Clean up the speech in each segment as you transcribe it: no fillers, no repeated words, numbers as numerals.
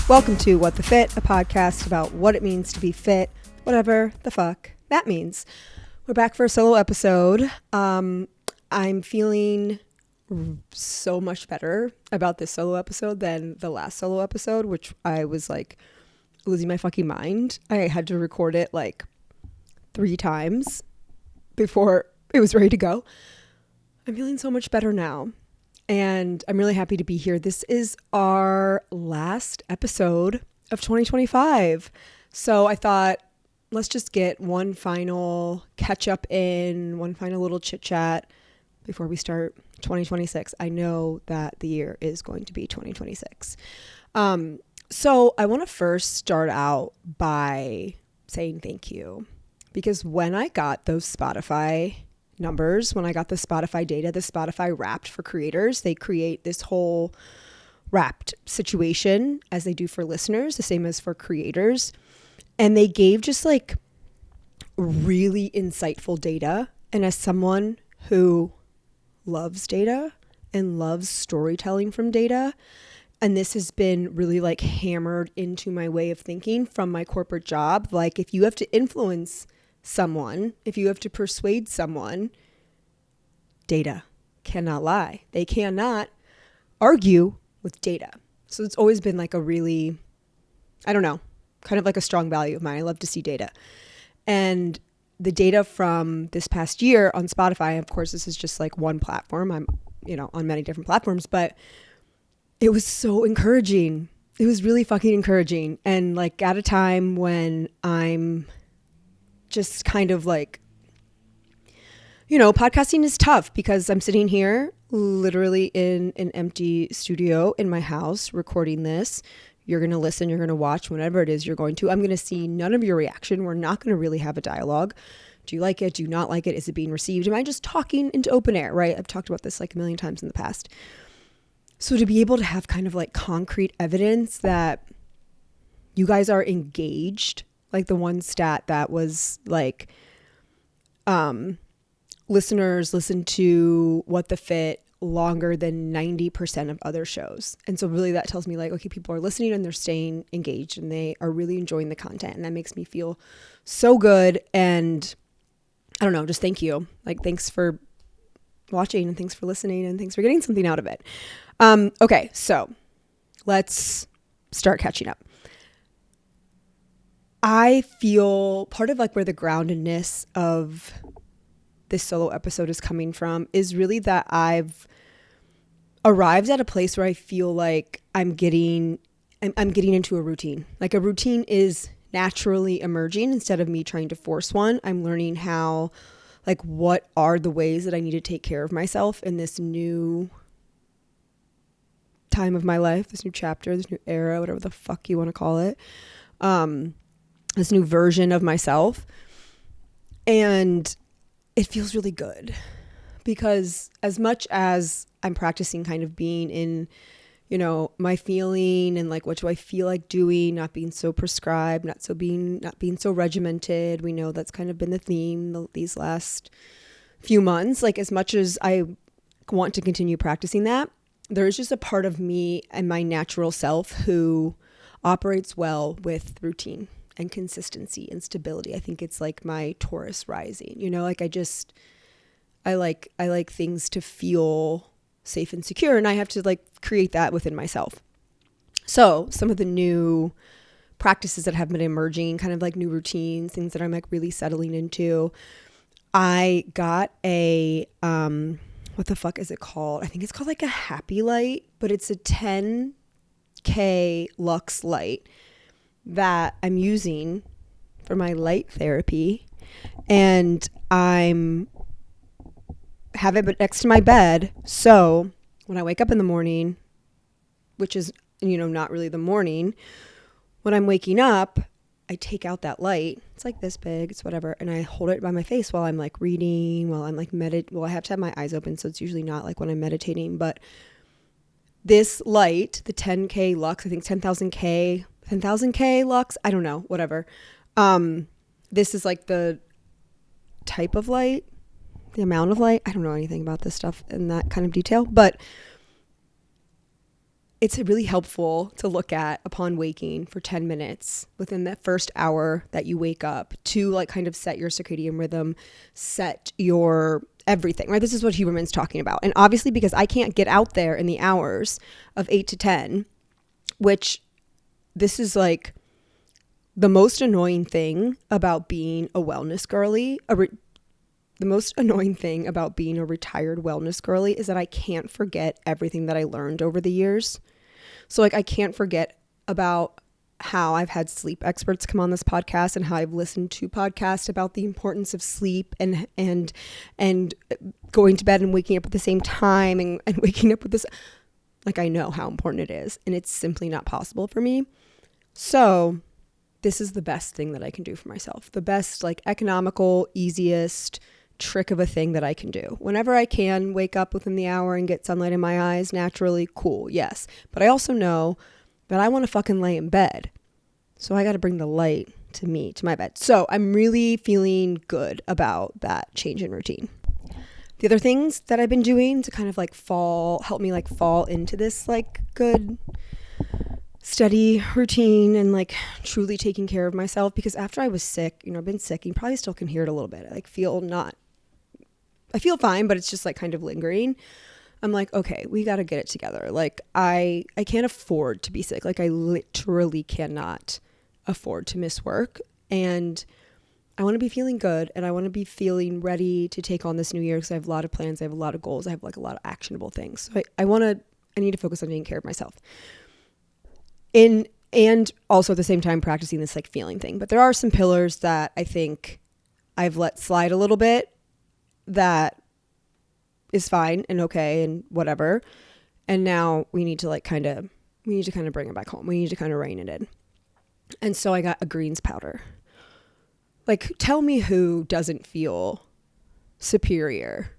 Welcome to What the Fit, a podcast about what it means to be fit, whatever the fuck that means. We're back for a solo episode. I'm feeling so much better about this solo episode than the last solo episode, which I was like losing my fucking mind. I had to record it like 3 times before it was ready to go. I'm feeling so much better now. And I'm really happy to be here. This is our last episode of 2025. So I thought, let's just get one final catch up in, one final little chit chat before we start 2026. I know that the year is going to be 2026. So I want to first start out by saying thank you. Because when I got those Spotify numbers, when I got the Spotify data, the Spotify Wrapped for creators, they create this whole wrapped situation as they do for listeners, the same as for creators. And they gave just like really insightful data. And as someone who loves data and loves storytelling from data, and this has been really like hammered into my way of thinking from my corporate job, like if you have to influence someone, if you have to persuade someone, data cannot lie. They cannot argue with data. So it's always been like a really, I don't know, kind of like a strong value of mine. I love to see data. And the data from this past year on Spotify, of course, this is just like one platform. I'm, on many different platforms, but it was so encouraging. It was really fucking encouraging. And like at a time when I'm just kind of like, podcasting is tough because I'm sitting here literally in an empty studio in my house recording this. You're going to listen, you're going to watch, whatever it is you're going to. I'm going to see none of your reaction. We're not going to really have a dialogue. Do you like it? Do you not like it? Is it being received? Am I just talking into open air, right? I've talked about this like a million times in the past. So to be able to have kind of like concrete evidence that you guys are engaged, like the one stat that was like, listeners listen to What the Fit longer than 90% of other shows. And so really that tells me like, okay, people are listening and they're staying engaged and they are really enjoying the content. And that makes me feel so good. And I don't know, just thank you. Like, thanks for watching and thanks for listening and thanks for getting something out of it. Okay, so let's start catching up. I feel part of like where the groundedness of this solo episode is coming from is really that I've arrived at a place where I feel like I'm getting into a routine. Like a routine is naturally emerging instead of me trying to force one. I'm learning how, like, what are the ways that I need to take care of myself in this new time of my life, this new chapter, this new era, whatever the fuck you want to call it. This new version of myself. And it feels really good because as much as I'm practicing kind of being in, my feeling and like, what do I feel like doing, not being so prescribed, not being so regimented. We know that's kind of been the theme these last few months. Like as much as I want to continue practicing that, there is just a part of me and my natural self who operates well with routine and consistency and stability. I think it's like my Taurus rising, like I like things to feel safe and secure, and I have to like create that within myself. So some of the new practices that have been emerging, kind of like new routines, things that I'm like really settling into. I got a, what the fuck is it called? I think it's called like a happy light, but it's a 10K lux light that I'm using for my light therapy, and I'm have it next to my bed. So when I wake up in the morning, which is, not really the morning, when I'm waking up, I take out that light. It's like this big, it's whatever. And I hold it by my face while I'm like reading, while I'm like well, I have to have my eyes open. So it's usually not like when I'm meditating, but this light, the 10K lux, I think 10,000K lux, I don't know, whatever. This is like the type of light, the amount of light. I don't know anything about this stuff in that kind of detail, but it's really helpful to look at upon waking for 10 minutes within that first hour that you wake up to like kind of set your circadian rhythm, set your everything, right? This is what Huberman's talking about. And obviously because I can't get out there in the hours of 8 to 10, which this is like the most annoying thing about being a wellness girly, the most annoying thing about being a retired wellness girly is that I can't forget everything that I learned over the years. So like I can't forget about how I've had sleep experts come on this podcast and how I've listened to podcasts about the importance of sleep and going to bed and waking up at the same time and waking up with this. Like I know how important it is, and it's simply not possible for me. So this is the best thing that I can do for myself. The best, like economical, easiest trick of a thing that I can do. Whenever I can wake up within the hour and get sunlight in my eyes naturally, cool, yes. But I also know that I want to fucking lay in bed. So I got to bring the light to me, to my bed. So I'm really feeling good about that change in routine. The other things that I've been doing to kind of like help me like fall into this like good steady routine and like truly taking care of myself, because after I was sick, I've been sick, you probably still can hear it a little bit. I feel fine, but it's just like kind of lingering. I'm like, okay, we got to get it together. Like I can't afford to be sick. Like I literally cannot afford to miss work, and I want to be feeling good, and I want to be feeling ready to take on this new year because I have a lot of plans. I have a lot of goals. I have like a lot of actionable things. So I need to focus on taking care of myself. And also at the same time practicing this like feeling thing. But there are some pillars that I think I've let slide a little bit that is fine and okay and whatever. And now we need to kind of bring it back home. We need to kind of rein it in. And so I got a greens powder. Like, tell me who doesn't feel superior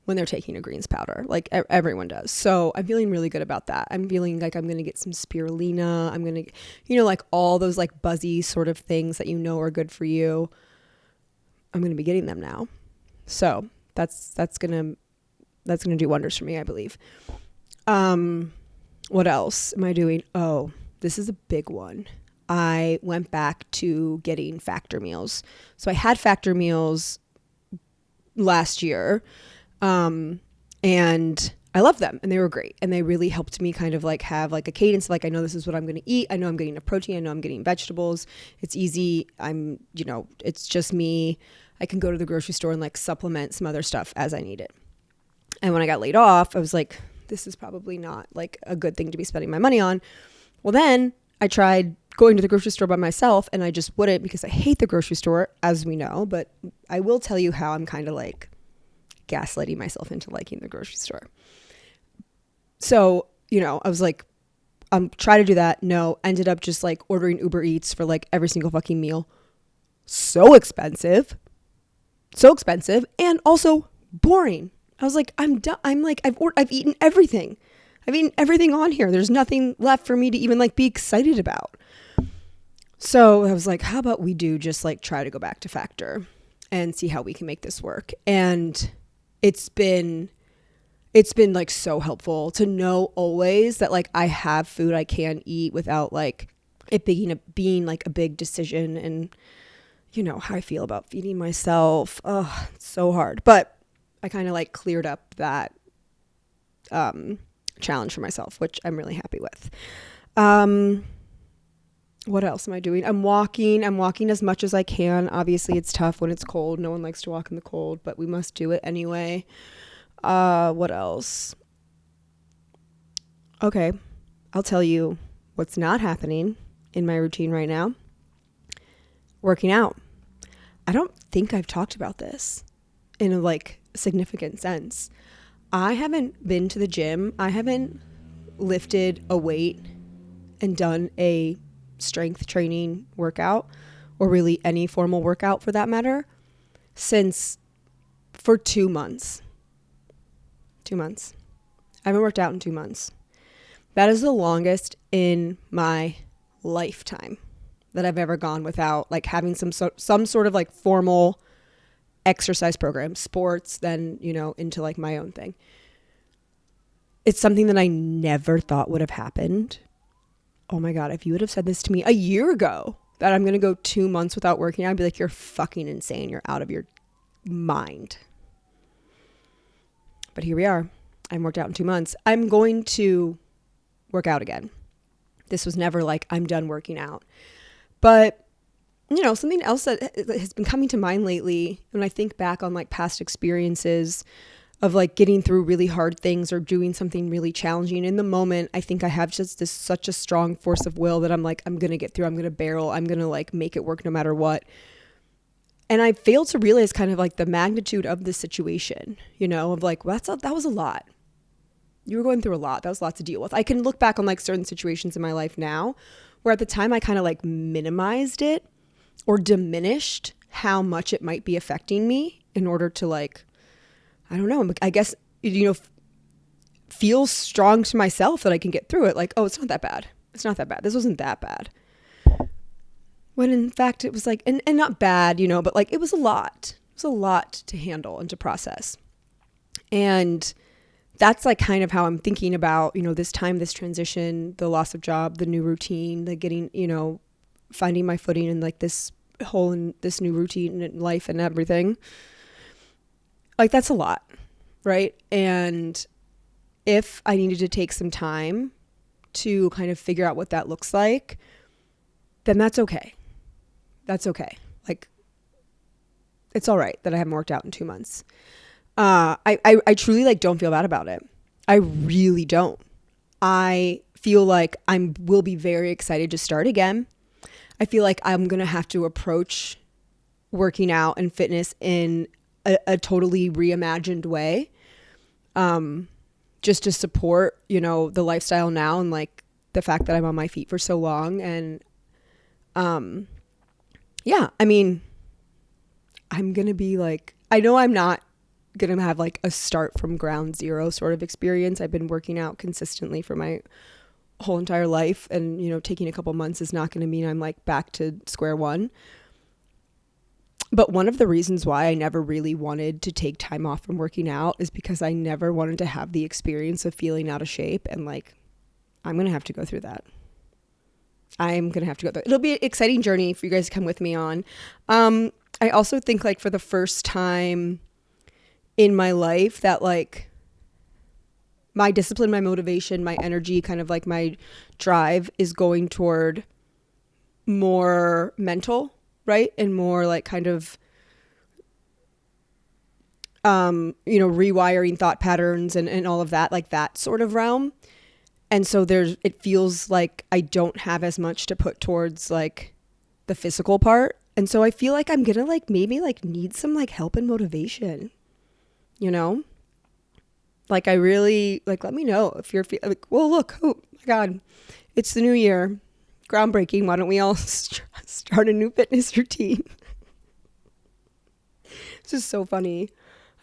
when they're taking a greens powder. Like everyone does. So I'm feeling really good about that. I'm feeling like I'm going to get some spirulina. I'm going to, like all those like buzzy sort of things that are good for you. I'm going to be getting them now. So that's going to do wonders for me, I believe. What else am I doing? Oh, this is a big one. I went back to getting Factor meals. So I had Factor meals last year. And I love them, and they were great. And they really helped me kind of like have like a cadence. Like I know this is what I'm going to eat. I know I'm getting a protein. I know I'm getting vegetables. It's easy. It's just me. I can go to the grocery store and like supplement some other stuff as I need it. And when I got laid off, I was like, this is probably not like a good thing to be spending my money on. Well, then I tried going to the grocery store by myself, and I just wouldn't, because I hate the grocery store, as we know. But I will tell you how I'm kind of like gaslighting myself into liking the grocery store. So, I was like, try to do that. No, ended up just like ordering Uber Eats for like every single fucking meal. So expensive and also boring. I was like, I'm done. I'm like, I've eaten everything. I've eaten everything on here. There's nothing left for me to even like be excited about. So I was like, how about we do just like try to go back to Factor and see how we can make this work. And it's been like so helpful to know always that like I have food I can eat without like it being like a big decision, and how I feel about feeding myself. Oh, it's so hard. But I kind of like cleared up that challenge for myself, which I'm really happy with. What else am I doing? I'm walking as much as I can. Obviously it's tough when it's cold. No one likes to walk in the cold, but we must do it anyway. What else? Okay. I'll tell you what's not happening in my routine right now. Working out. I don't think I've talked about this in a like significant sense. I haven't been to the gym. I haven't lifted a weight and done a strength training workout, or really any formal workout for that matter, for 2 months. 2 months. I haven't worked out in 2 months. That is the longest in my lifetime that I've ever gone without like having some sort of like formal exercise program, sports, then, into like my own thing. it's something that I never thought would have happened. Oh my God, if you would have said this to me a year ago, that I'm going to go 2 months without working, I'd be like, you're fucking insane. You're out of your mind. But here we are. I haven't worked out in 2 months. I'm going to work out again. This was never like I'm done working out. But, you know, something else that has been coming to mind lately, when I think back on like past experiences of like getting through really hard things or doing something really challenging, in the moment, I think I have just this such a strong force of will that I'm like, I'm going to get through, I'm going to barrel, I'm going to like make it work no matter what. And I failed to realize kind of like the magnitude of the situation, you know, of like, well, that was a lot. You were going through a lot. That was a lot to deal with. I can look back on like certain situations in my life now where at the time I kind of like minimized it or diminished how much it might be affecting me in order to like, I don't know, I guess, you know, feel strong to myself that I can get through it. Like, oh, it's not that bad. It's not that bad. This wasn't that bad. When in fact it was like, and not bad, you know, but like it was a lot. It was a lot to handle and to process. And that's like kind of how I'm thinking about, you know, this time, this transition, the loss of job, the new routine, the getting, you know, finding my footing in like this whole and this new routine in life and everything. Like that's a lot, right? And if I needed to take some time to kind of figure out what that looks like, then that's okay. That's okay. Like, it's all right that I haven't worked out in 2 months. I truly like don't feel bad about it. I really don't. I feel like I will be very excited to start again. I feel like I'm going to have to approach working out and fitness in a totally reimagined way. Just to support, you know, the lifestyle now and like the fact that I'm on my feet for so long. And, yeah, I mean, I'm going to be like, I know I'm not going to have like a start from ground zero sort of experience. I've been working out consistently for my whole entire life. And, you know, taking a couple months is not going to mean I'm like back to square one. But one of the reasons why I never really wanted to take time off from working out is because I never wanted to have the experience of feeling out of shape. And like, I'm going to have to go through that. I'm going to have to go through. It'll be an exciting journey for you guys to come with me on. I also think like for the first time in my life that like my discipline, my motivation, my energy, kind of like my drive is going toward more mental, right? And more like kind of, you know, rewiring thought patterns and all of that, like that sort of realm. And so it feels like I don't have as much to put towards like the physical part. And so I feel like I'm going to like maybe like need some like help and motivation, you know? Like I really like, let me know if you're like, well, look, oh my God, it's the new year. Groundbreaking. Why don't we all start a new fitness routine? It's just so funny.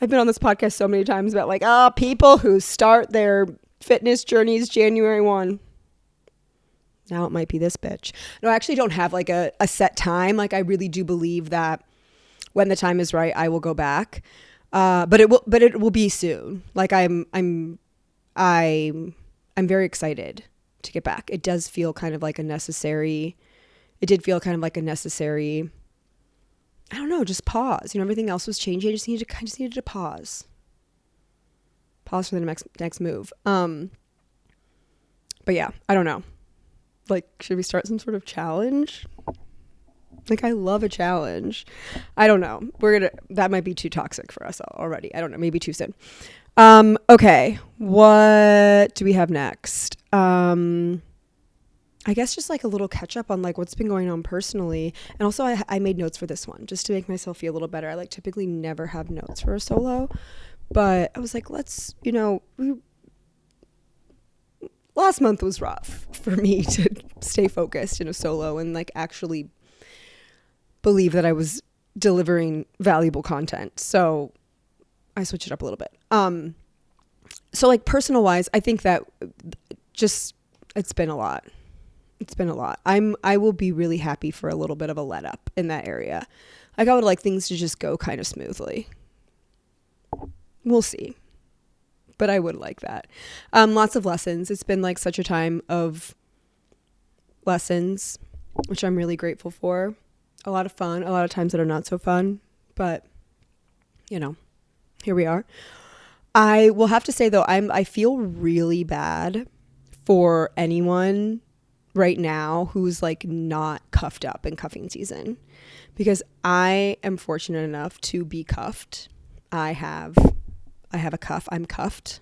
I've been on this podcast so many times about like, people who start their fitness journeys January 1. Now it might be this bitch. No, I actually don't have like a set time. Like I really do believe that when the time is right, I will go back. But it will be soon. Like I'm very excited to get back. It does feel kind of like a necessary, I don't know, just pause. You know, everything else was changing. I just needed to pause. Pause for the next move. But yeah, I don't know. Like, should we start some sort of challenge? Like, I love a challenge. I don't know. That might be too toxic for us already. I don't know. Maybe too soon. Okay. What do we have next? I guess just like a little catch up on like what's been going on personally. And also I made notes for this one just to make myself feel a little better. I like typically never have notes for a solo, but I was like, let's, you know, last month was rough for me to stay focused in a solo and like actually believe that I was delivering valuable content. So I switched it up a little bit. So like personal wise, I think that just, it's been a lot. I will be really happy for a little bit of a let up in that area. Like I would like things to just go kind of smoothly. We'll see. but I would like that. Lots of lessons. It's been like such a time of lessons, which I'm really grateful for. A lot of fun, a lot of times that are not so fun, but you know, here we are. I will have to say though, I feel really bad for anyone right now who's like not cuffed up in cuffing season, because I am fortunate enough to be cuffed. I have a cuff. I'm cuffed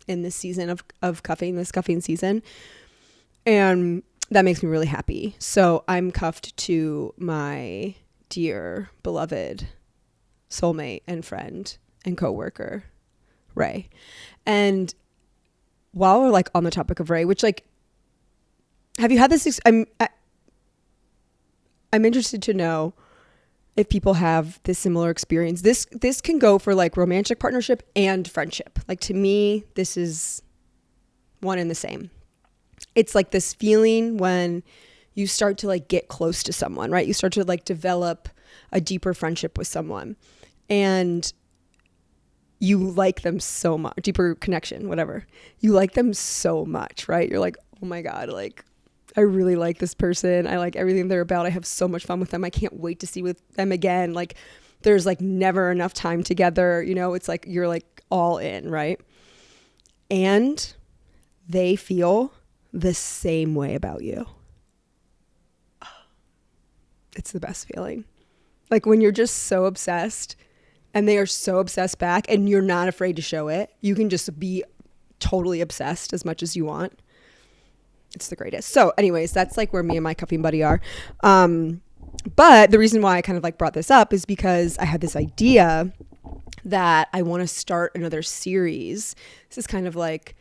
in this season of cuffing, this cuffing season. And that makes me really happy. So I'm cuffed to my dear, beloved soulmate and friend and coworker, Ray. And while we're like on the topic of Ray, which like, have you had this? I'm interested to know if people have this similar experience. This can go for like romantic partnership and friendship. Like to me, this is one and the same. It's like this feeling when you start to like get close to someone, right? You start to like develop a deeper friendship with someone and you like them so much, deeper connection, whatever. You like them so much, right? You're like, oh my God, like I really like this person. I like everything they're about. I have so much fun with them. I can't wait to see with them again. Like there's like never enough time together. You know, it's like, you're like all in, right? And they feel the same way about you. It's the best feeling. Like when you're just so obsessed and they are so obsessed back and you're not afraid to show it. You can just be totally obsessed as much as you want. It's the greatest. So anyways, that's like where me and my cuffing buddy are. But the reason why I kind of like brought this up is because I had this idea that I want to start another series. This is kind of like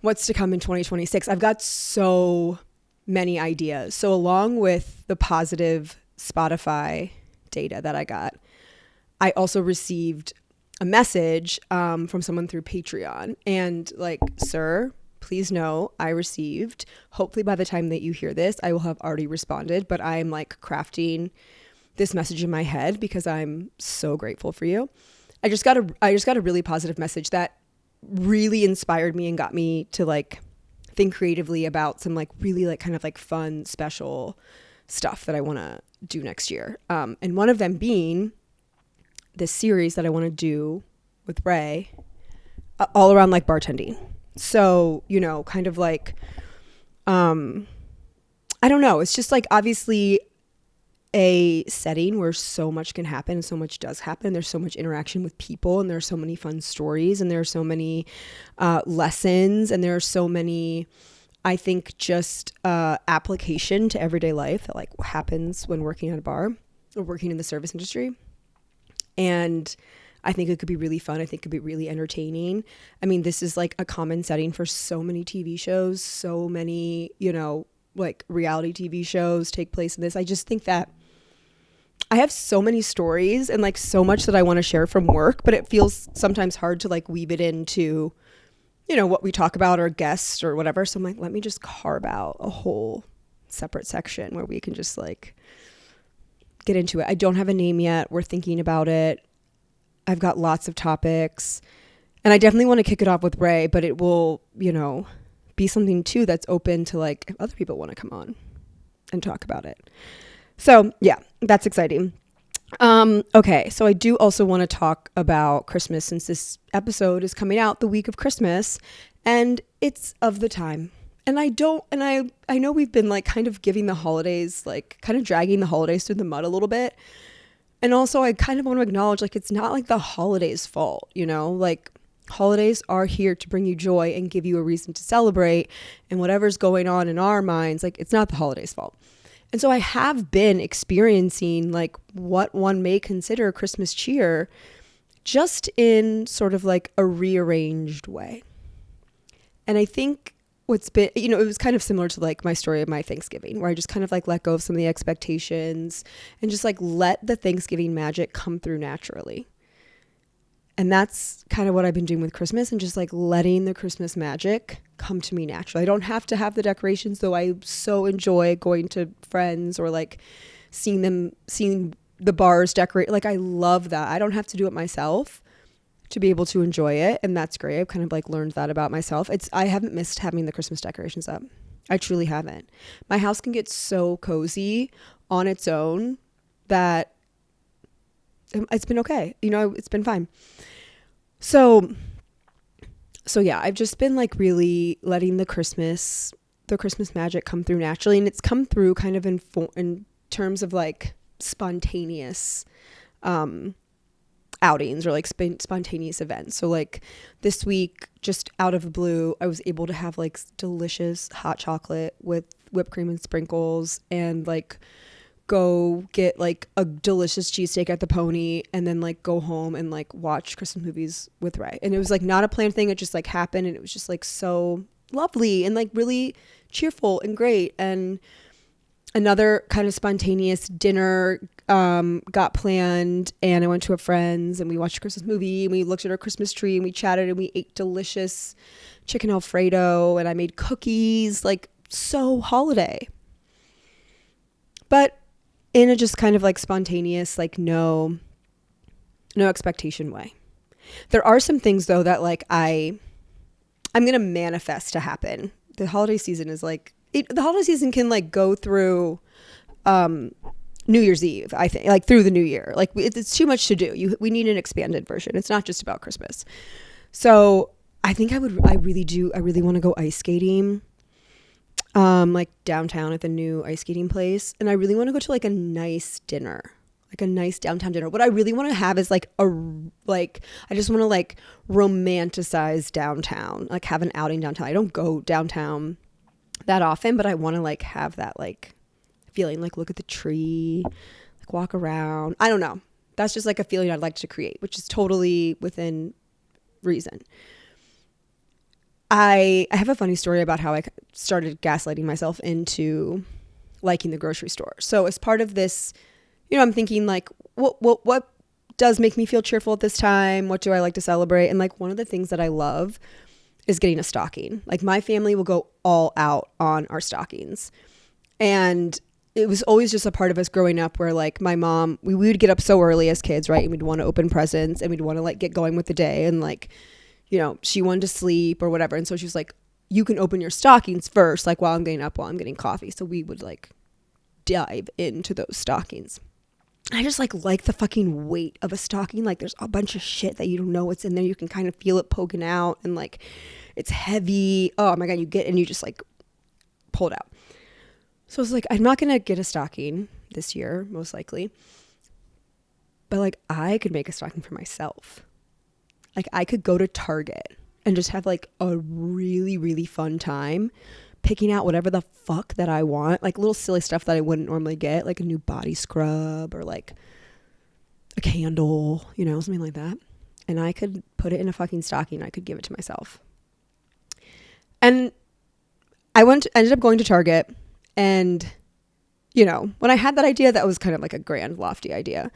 what's to come in 2026. I've got so many ideas. So along with the positive Spotify data that I got, I also received a message from someone through Patreon. And like, sir, please know I received, hopefully by the time that you hear this, I will have already responded, but I'm like crafting this message in my head because I'm so grateful for you. I just got a really positive message that really inspired me and got me to like think creatively about some like really like kind of like fun, special stuff that I want to do next year. And one of them being this series that I want to do with Ray all around like bartending. So, you know, kind of like, I don't know. It's just like obviously a setting where so much can happen and so much does happen. There's so much interaction with people and there's so many fun stories and there are so many lessons and there are so many, I think, just application to everyday life that like happens when working at a bar or working in the service industry. And I think it could be really fun. I think it could be really entertaining. I mean, this is like a common setting for so many TV shows, so many, you know, like reality TV shows take place in this. I just think that I have so many stories and like so much that I want to share from work, but it feels sometimes hard to like weave it into, you know, what we talk about or guests or whatever. So I'm like, let me just carve out a whole separate section where we can just like get into it. I don't have a name yet. We're thinking about it. I've got lots of topics and I definitely want to kick it off with Ray, but it will, you know, be something too that's open to like if other people want to come on and talk about it. So yeah, that's exciting. Okay. So I do also want to talk about Christmas since this episode is coming out the week of Christmas and it's of the time. And I know we've been like kind of giving the holidays, like kind of dragging the holidays through the mud a little bit. And also I kind of want to acknowledge like it's not like the holidays' fault, you know, like holidays are here to bring you joy and give you a reason to celebrate, and whatever's going on in our minds, like it's not the holidays' fault. And so I have been experiencing like what one may consider Christmas cheer just in sort of like a rearranged way. And I think what's been, you know, it was kind of similar to like my story of my Thanksgiving where I just kind of like let go of some of the expectations and just like let the Thanksgiving magic come through naturally. And that's kind of what I've been doing with Christmas and just like letting the Christmas magic come to me naturally. I don't have to have the decorations, though I so enjoy going to friends or like seeing the bars decorate. Like I love that. I don't have to do it myself. to be able to enjoy it. And that's great. I've kind of like learned that about myself. I haven't missed having the Christmas decorations up. I truly haven't. My house can get so cozy on its own that it's been okay. It's been fine. So yeah, I've just been like really letting the Christmas magic come through naturally. And it's come through kind of in terms of like spontaneous, outings or like spontaneous events. So like this week, just out of the blue, I was able to have like delicious hot chocolate with whipped cream and sprinkles, and like go get like a delicious cheesesteak at the Pony, and then like go home and like watch Christmas movies with Ray. And it was like not a planned thing. It just like happened, and it was just like so lovely and like really cheerful and great. And another kind of spontaneous dinner got planned, and I went to a friend's and we watched a Christmas movie, and we looked at our Christmas tree, and we chatted, and we ate delicious chicken Alfredo, and I made cookies, like so holiday. But in a just kind of like spontaneous, like no expectation way. There are some things though that like I'm going to manifest to happen. The holiday season is like, the holiday season can like go through New Year's Eve, I think, like through the new year. Like it's too much to do. We need an expanded version. It's not just about Christmas. So I think I really want to go ice skating, like downtown at the new ice skating place. And I really want to go to like a nice dinner, like a nice downtown dinner. What I really want to have is like I just want to like romanticize downtown, like have an outing downtown. I don't go downtown that often, but I want to like have that like feeling, like look at the tree, like walk around. I don't know. That's just like a feeling I'd like to create, which is totally within reason. I have a funny story about how I started gaslighting myself into liking the grocery store. So as part of this, I'm thinking like, what does make me feel cheerful at this time? What do I like to celebrate? And like one of the things that I love is getting a stocking. Like my family will go all out on our stockings. And it was always just a part of us growing up where like my mom, we would get up so early as kids, right? And we'd want to open presents, and we'd want to like get going with the day, and like, she wanted to sleep or whatever. And so she was like, you can open your stockings first, like while I'm getting up, while I'm getting coffee. So we would like dive into those stockings. I just like the fucking weight of a stocking. Like there's a bunch of shit that you don't know what's in there. You can kind of feel it poking out, and like it's heavy. Oh my God, you get, and you just like pull it out. So I was like, I'm not going to get a stocking this year, most likely. But like I could make a stocking for myself. Like I could go to Target and just have like a really, really fun time picking out whatever the fuck that I want. Like little silly stuff that I wouldn't normally get, like a new body scrub or like a candle, something like that. And I could put it in a fucking stocking. I could give it to myself. And I ended up going to Target. And, when I had that idea, that was kind of like a grand, lofty idea.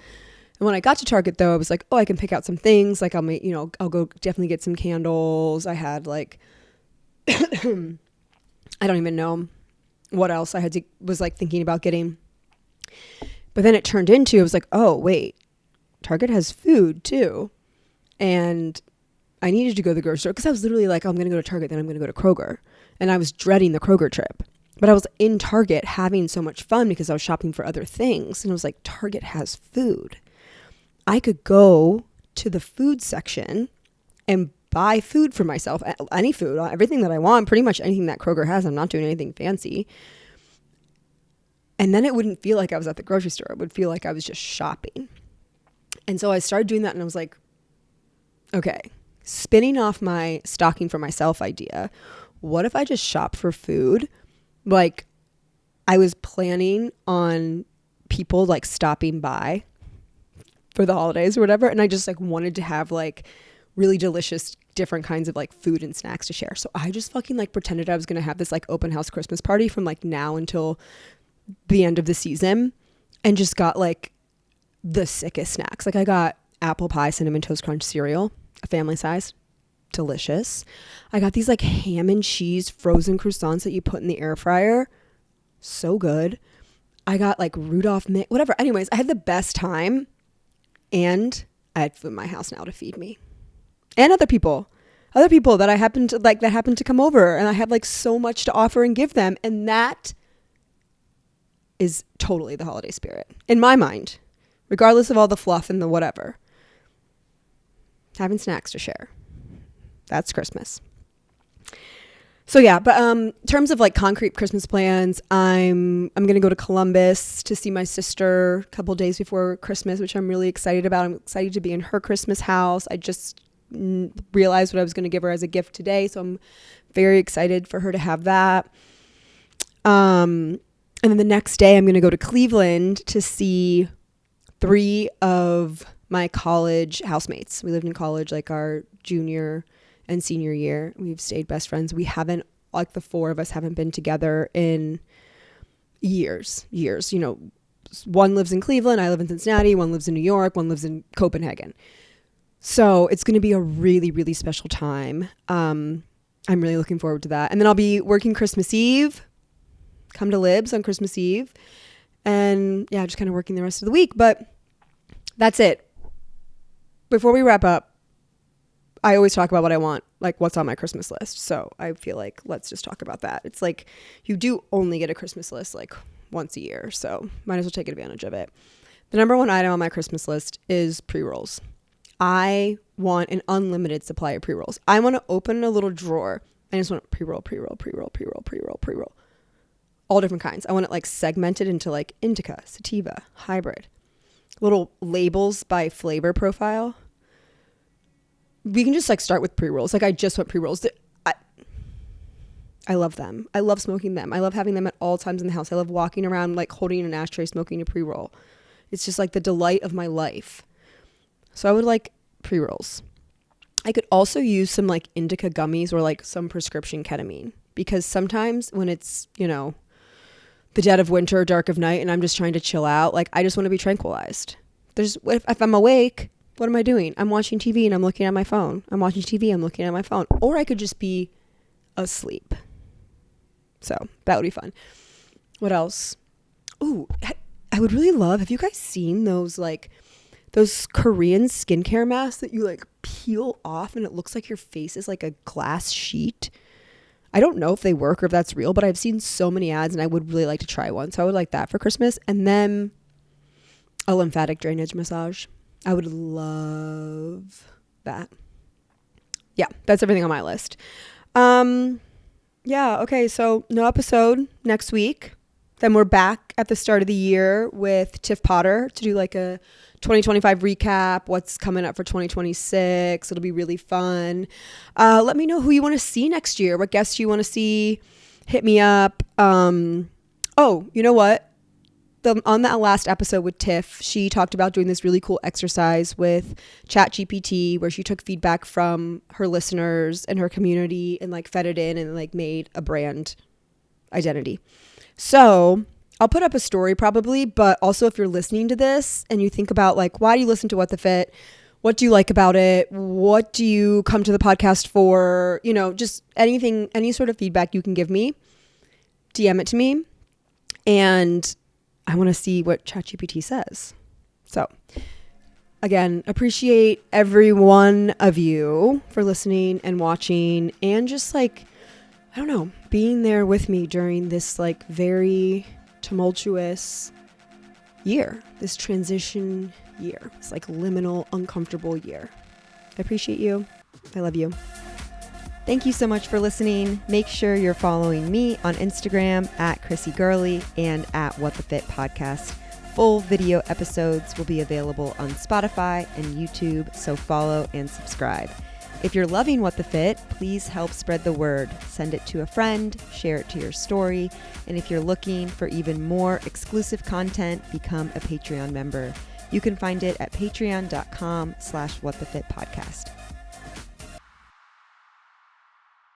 And when I got to Target, though, I was like, oh, I can pick out some things. Like I'll go definitely get some candles. I had like, I don't even know what else was like thinking about getting. But then it turned into, I was like, oh, wait, Target has food too. And I needed to go to the grocery store because I was literally like, oh, I'm going to go to Target, then I'm going to go to Kroger. And I was dreading the Kroger trip. But I was in Target having so much fun because I was shopping for other things. And I was like, Target has food. I could go to the food section and buy food for myself, any food, everything that I want, pretty much anything that Kroger has. I'm not doing anything fancy. And then it wouldn't feel like I was at the grocery store. It would feel like I was just shopping. And so I started doing that, and I was like, okay, spinning off my stocking for myself idea, what if I just shop for food? Like I was planning on people like stopping by for the holidays or whatever. And I just like wanted to have like really delicious different kinds of like food and snacks to share. So I just fucking like pretended I was going to have this like open house Christmas party from like now until the end of the season, and just got like the sickest snacks. Like I got apple pie, cinnamon toast crunch cereal, a family size. Delicious. I got these like ham and cheese frozen croissants that you put in the air fryer. So good. I got like Rudolph mix, whatever. Anyways, I had the best time, and I had food in my house now to feed me. and other people that I happen to like, that happen to come over, and I have like so much to offer and give them. And that is totally the holiday spirit in my mind, regardless of all the fluff and the whatever. Having snacks to share. That's Christmas. So yeah, but in terms of like concrete Christmas plans, I'm going to go to Columbus to see my sister a couple days before Christmas, which I'm really excited about. I'm excited to be in her Christmas house. I just realized what I was going to give her as a gift today, so I'm very excited for her to have that. And then the next day I'm going to go to Cleveland to see 3 of my college housemates. We lived in college like our junior and senior year. We've stayed best friends. We haven't, like the 4 of us haven't been together in years. You know, one lives in Cleveland, I live in Cincinnati, one lives in New York, one lives in Copenhagen. So it's going to be a really, really special time. I'm really looking forward to that. And then I'll be working Christmas Eve, come to Libs on Christmas Eve. And yeah, just kind of working the rest of the week. But that's it. Before we wrap up, I always talk about what I want, like what's on my Christmas list. So I feel like let's just talk about that. It's like you do only get a Christmas list like once a year. So might as well take advantage of it. The number 1 item on my Christmas list is pre-rolls. I want an unlimited supply of pre-rolls. I want to open a little drawer. I just want pre-roll. All different kinds. I want it like segmented into like indica, sativa, hybrid. Little labels by flavor profile. We can just like start with pre-rolls. Like I just want pre-rolls. I love them. I love smoking them. I love having them at all times in the house. I love walking around like holding an ashtray, smoking a pre-roll. It's just like the delight of my life. So I would like pre-rolls. I could also use some like indica gummies or like some prescription ketamine, because sometimes when it's, you know, the dead of winter, dark of night, and I'm just trying to chill out, like I just want to be tranquilized. If I'm awake, what am I doing? I'm watching TV and I'm looking at my phone. I'm watching TV, I'm looking at my phone. Or I could just be asleep. So that would be fun. What else? Ooh, I would really love, have you guys seen those Korean skincare masks that you like peel off and it looks like your face is like a glass sheet? I don't know if they work or if that's real, but I've seen so many ads and I would really like to try one. So I would like that for Christmas. And then a lymphatic drainage massage. I would love that. Yeah, that's everything on my list. Yeah, okay, so no episode next week. Then we're back at the start of the year with Tiff Potter to do like a 2025 recap, what's coming up for 2026. It'll be really fun. Let me know who you want to see next year, what guests you want to see. Hit me up. Oh, you know what? On that last episode with Tiff, she talked about doing this really cool exercise with ChatGPT where she took feedback from her listeners and her community and like fed it in and like made a brand identity. So I'll put up a story probably, but also if you're listening to this and you think about like, why do you listen to What the Fit? What do you like about it? What do you come to the podcast for? You know, just anything, any sort of feedback you can give me, DM it to me. And I want to see what ChatGPT says. So again, appreciate every one of you for listening and watching and just like, I don't know, being there with me during this like very tumultuous year, this transition year, this like liminal, uncomfortable year. I appreciate you. I love you. Thank you so much for listening. Make sure you're following me on Instagram at Chrissy Gurley and at What the Fit Podcast. Full video episodes will be available on Spotify and YouTube, so follow and subscribe. If you're loving What the Fit, please help spread the word. Send it to a friend, share it to your story, and if you're looking for even more exclusive content, become a Patreon member. You can find it at patreon.com/whatthefitpodcast.